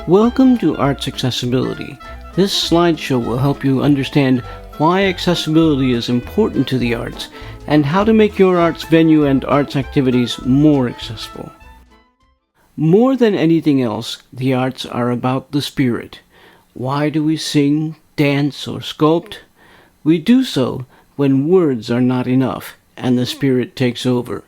Welcome to Arts Accessibility. This slideshow will help you understand why accessibility is important to the arts and how to make your arts venue and arts activities more accessible. More than anything else, the arts are about the spirit. Why do we sing, dance, or sculpt? We do so when words are not enough and the spirit takes over.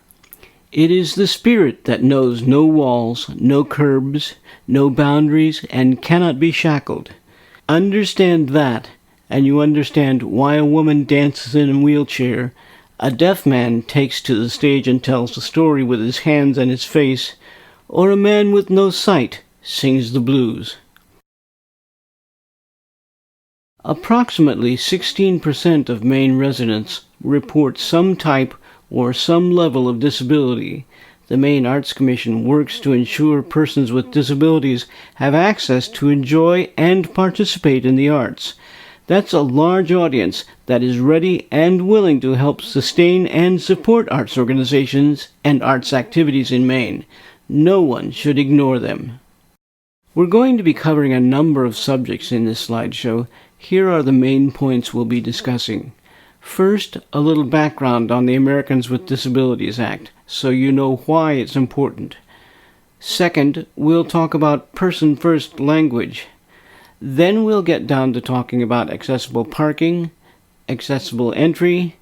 It is the spirit that knows no walls, no curbs, no boundaries, and cannot be shackled. Understand that, and you understand why a woman dances in a wheelchair, a deaf man takes to the stage and tells a story with his hands and his face, or a man with no sight sings the blues. Approximately 16% of Maine residents report some type or some level of disability. The Maine Arts Commission works to ensure persons with disabilities have access to enjoy and participate in the arts. That's a large audience that is ready and willing to help sustain and support arts organizations and arts activities in Maine. No one should ignore them. We're going to be covering a number of subjects in this slideshow. Here are the main points we'll be discussing. First, a little background on the Americans with Disabilities Act, so you know why it's important. Second, we'll talk about person-first language. Then we'll get down to talking about accessible parking, accessible entry,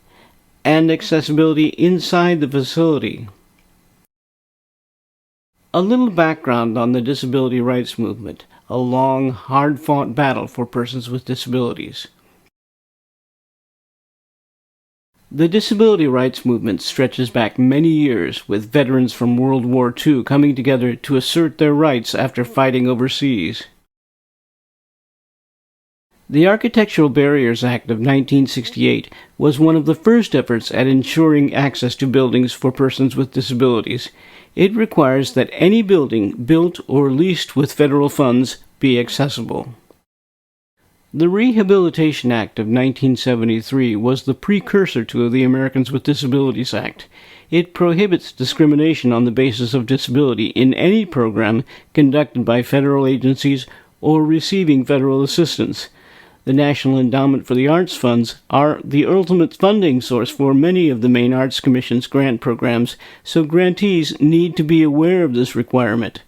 and accessibility inside the facility. A little background on the disability rights movement, a long, hard-fought battle for persons with disabilities. The disability rights movement stretches back many years, with veterans from World War II coming together to assert their rights after fighting overseas. The Architectural Barriers Act of 1968 was one of the first efforts at ensuring access to buildings for persons with disabilities. It requires that any building built or leased with federal funds be accessible. The Rehabilitation Act of 1973 was the precursor to the Americans with Disabilities Act. It prohibits discrimination on the basis of disability in any program conducted by federal agencies or receiving federal assistance. The National Endowment for the Arts funds are the ultimate funding source for many of the Maine Arts Commission's grant programs, so grantees need to be aware of this requirement.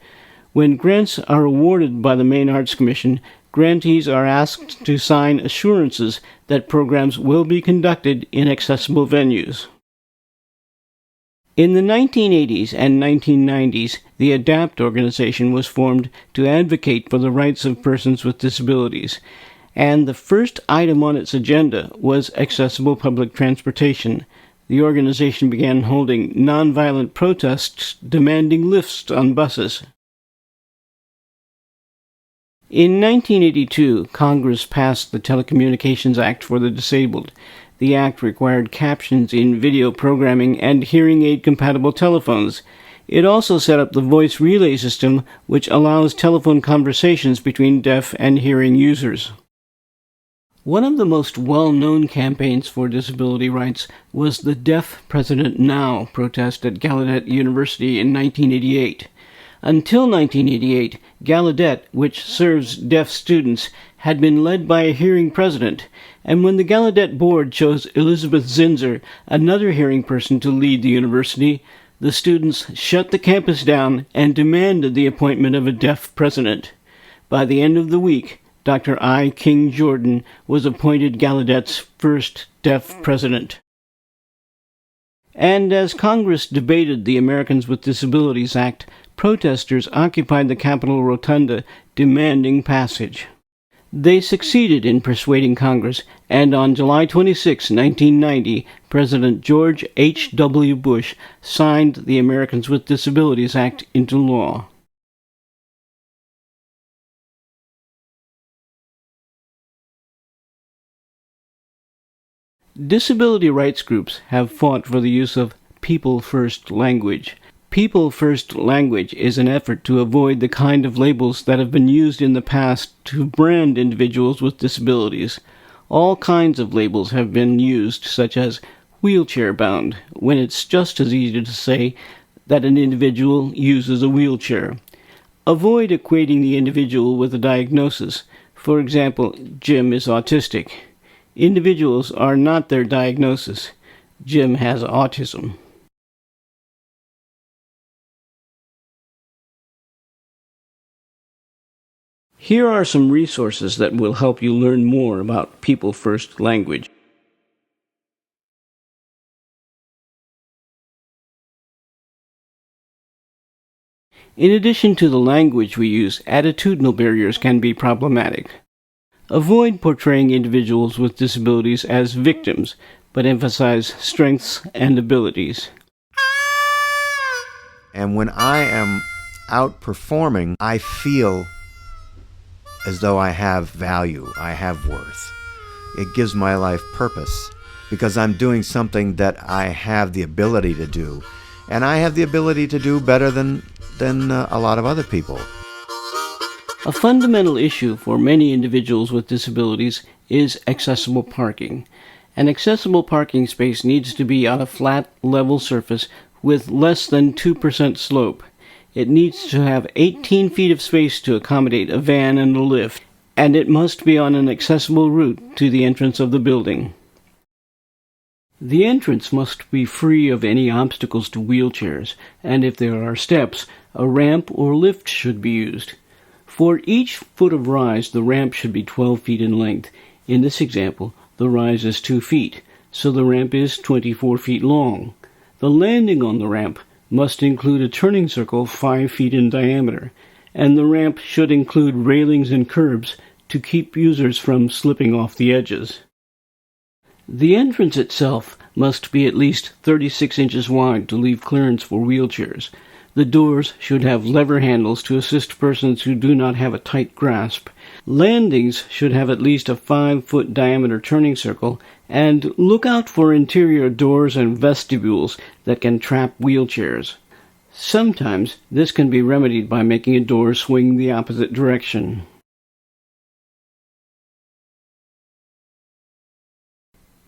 When grants are awarded by the Maine Arts Commission, grantees are asked to sign assurances that programs will be conducted in accessible venues. In the 1980s and 1990s, the ADAPT organization was formed to advocate for the rights of persons with disabilities, and the first item on its agenda was accessible public transportation. The organization began holding nonviolent protests demanding lifts on buses. In 1982, Congress passed the Telecommunications Act for the Disabled. The act required captions in video programming and hearing aid-compatible telephones. It also set up the voice relay system, which allows telephone conversations between deaf and hearing users. One of the most well-known campaigns for disability rights was the Deaf President Now protest at Gallaudet University in 1988. Until 1988, Gallaudet, which serves deaf students, had been led by a hearing president, and when the Gallaudet board chose Elizabeth Zinser, another hearing person, to lead the university, the students shut the campus down and demanded the appointment of a deaf president. By the end of the week, Dr. I. King Jordan was appointed Gallaudet's first deaf president. And as Congress debated the Americans with Disabilities Act, protesters occupied the Capitol Rotunda demanding passage. They succeeded in persuading Congress, and on July 26, 1990, President George H.W. Bush signed the Americans with Disabilities Act into law. Disability rights groups have fought for the use of people-first language. People-first language is an effort to avoid the kind of labels that have been used in the past to brand individuals with disabilities. All kinds of labels have been used, such as wheelchair-bound, when it's just as easy to say that an individual uses a wheelchair. Avoid equating the individual with a diagnosis. For example, Jim is autistic. Individuals are not their diagnosis. Jim has autism. Here are some resources that will help you learn more about People First language. In addition to the language we use, attitudinal barriers can be problematic. Avoid portraying individuals with disabilities as victims, but emphasize strengths and abilities. And when I am out performing, I feel as though I have value, I have worth. It gives my life purpose because I'm doing something that I have the ability to do. And I have the ability to do better than a lot of other people. A fundamental issue for many individuals with disabilities is accessible parking. An accessible parking space needs to be on a flat, level surface with less than 2% slope. It needs to have 18 feet of space to accommodate a van and a lift, and it must be on an accessible route to the entrance of the building. The entrance must be free of any obstacles to wheelchairs, and if there are steps, a ramp or lift should be used. For each foot of rise, the ramp should be 12 feet in length. In this example, the rise is 2 feet, so the ramp is 24 feet long. The landing on the ramp must include a turning circle 5 feet in diameter, and the ramp should include railings and curbs to keep users from slipping off the edges. The entrance itself must be at least 36 inches wide to leave clearance for wheelchairs. The doors should have lever handles to assist persons who do not have a tight grasp. Landings should have at least a 5-foot diameter turning circle, and look out for interior doors and vestibules that can trap wheelchairs. Sometimes this can be remedied by making a door swing the opposite direction.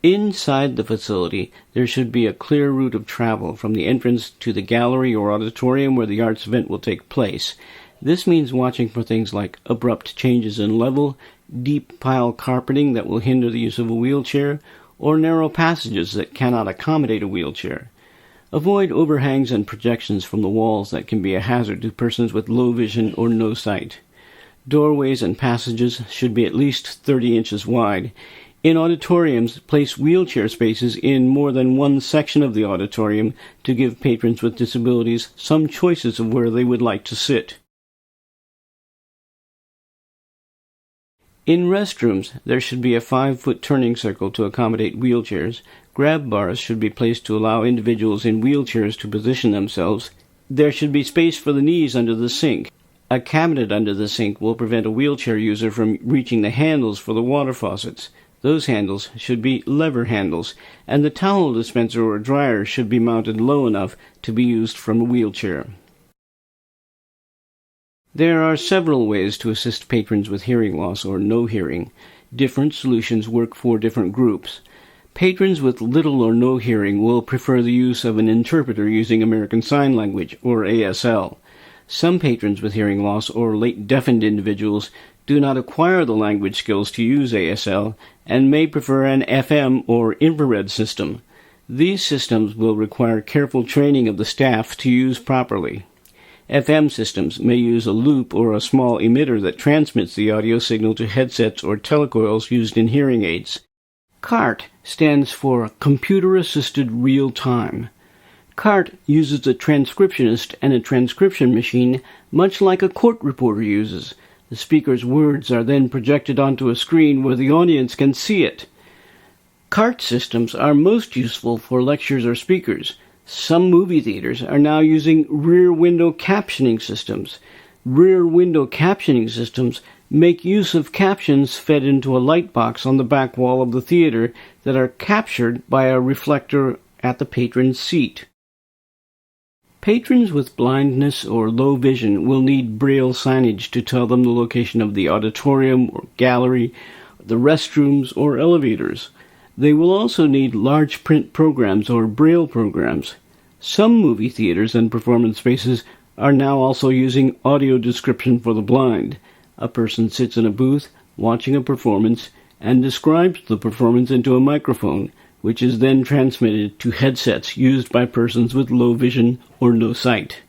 Inside the facility, there should be a clear route of travel from the entrance to the gallery or auditorium where the arts event will take place. This means watching for things like abrupt changes in level, deep pile carpeting that will hinder the use of a wheelchair, or narrow passages that cannot accommodate a wheelchair. Avoid overhangs and projections from the walls that can be a hazard to persons with low vision or no sight. Doorways and passages should be at least 30 inches wide. In auditoriums, place wheelchair spaces in more than one section of the auditorium to give patrons with disabilities some choices of where they would like to sit. In restrooms, there should be a 5-foot turning circle to accommodate wheelchairs. Grab bars should be placed to allow individuals in wheelchairs to position themselves. There should be space for the knees under the sink. A cabinet under the sink will prevent a wheelchair user from reaching the handles for the water faucets. Those handles should be lever handles, and the towel dispenser or dryer should be mounted low enough to be used from a wheelchair. There are several ways to assist patrons with hearing loss or no hearing. Different solutions work for different groups. Patrons with little or no hearing will prefer the use of an interpreter using American Sign Language, or ASL. Some patrons with hearing loss or late deafened individuals do not acquire the language skills to use ASL and may prefer an FM or infrared system. These systems will require careful training of the staff to use properly. FM systems may use a loop or a small emitter that transmits the audio signal to headsets or telecoils used in hearing aids. CART stands for Computer Assisted Real Time. CART uses a transcriptionist and a transcription machine much like a court reporter uses. The speaker's words are then projected onto a screen where the audience can see it. CART systems are most useful for lectures or speakers. Some movie theaters are now using rear window captioning systems. Rear window captioning systems make use of captions fed into a light box on the back wall of the theater that are captured by a reflector at the patron's seat. Patrons with blindness or low vision will need braille signage to tell them the location of the auditorium or gallery, the restrooms, or elevators. They will also need large print programs or braille programs. Some movie theaters and performance spaces are now also using audio description for the blind. A person sits in a booth watching a performance and describes the performance into a microphone, which is then transmitted to headsets used by persons with low vision or no sight.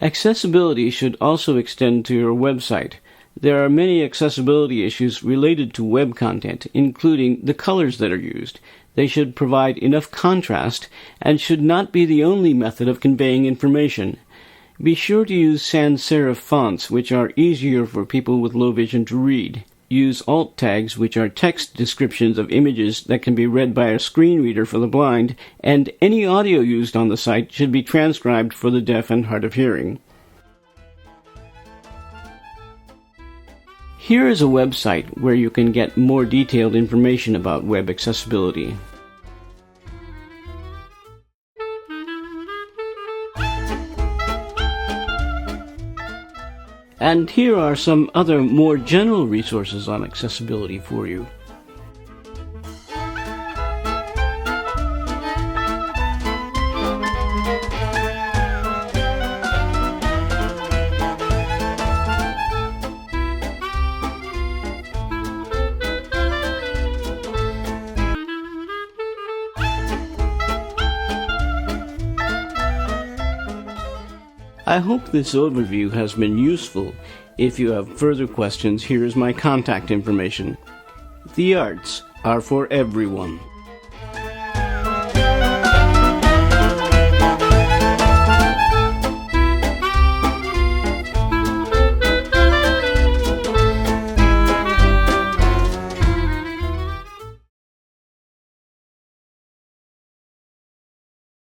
Accessibility should also extend to your website. There are many accessibility issues related to web content, including the colors that are used. They should provide enough contrast and should not be the only method of conveying information. Be sure to use sans serif fonts, which are easier for people with low vision to read. Use alt tags, which are text descriptions of images that can be read by a screen reader for the blind, and any audio used on the site should be transcribed for the deaf and hard of hearing. Here is a website where you can get more detailed information about web accessibility. And here are some other more general resources on accessibility for you. I hope this overview has been useful. If you have further questions, here is my contact information. The arts are for everyone.